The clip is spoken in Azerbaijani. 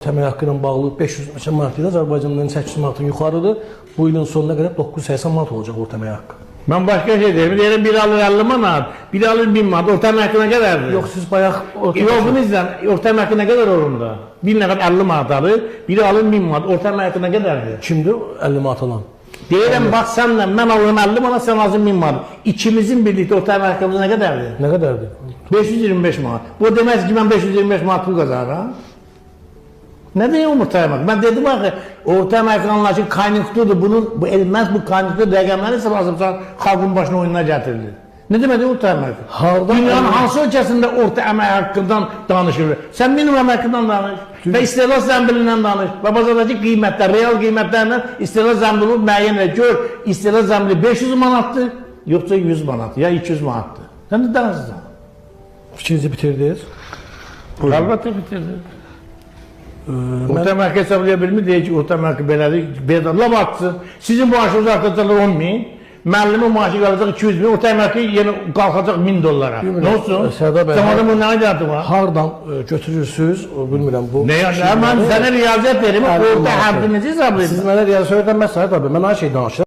orta əmək haqqı ilə bağlı 500 neçə manat idi, Azərbaycanda 800 manatdan yuxarıdır. Bu ilin sonuna qədər 980 manat olacaq orta əmək haqqı. Ben başka şey derim. Derim biri alır 50 manat, biri alır 1000 manat. Orta əmək ne kadardır? Yox, siz bayaq Yok bizden orta əmək ne kadar orunda? Bir nəfər 50 manat alır, biri alır 1000 manat. Orta əmək ne kadardır? kimdir 50 manat alan? Deyirəm bax sənlə mən alıram 50 manat, sən alırsan 1000 manat. İkimizin birlikte orta əmək haqqımız ne kadardır? Nə qədərdir? 525 manat. Bu demək ki ben 525 manat pul kazanıram. Ne diyeyim orta əmək? Ben dedim ki orta əmək anlayışı kaynıqlıdır. Bu elmez bu kaynıqlı rəqəmləri lazımsa xalqın başına oyununa getirildi. Ne demek orta əmək? Dünyanın hansı ölkəsində orta əmək haqqından danışılır? Sen minimum əmək haqqından danış ve istehlak zəmbilindən danış ve bazardaki qiymətlər, real qiymətlərlə istehlak zəmbili müəyyən et. Gör, istehlak zəmbili 500 manatdır, yoksa 100 manat ya 200 manatdır. Sen de danışırsan. Fikrinizi bitirdiniz. Elbette bitirdi. Orta əmək hesablaya bilmir, deyir ki, orta əmək belədir, bedalla baksın. Sizin maaşınız artacaqlar 10 bin, müəllimin maaşı qalacaq 200 bin, orta əmək yenə qalxacaq 1000 dollara. Ne olsun? Səda bəy, Zamanın bu nə idarəti var? hardan götürürsünüz, bilmirəm bu. Ne yani? Mən sənə riyaziyyat verim, orta həddinizi hesablayın. Siz mənə riyaziyyat öyrənməzsiniz, tabii, mən her şeyi danışıram.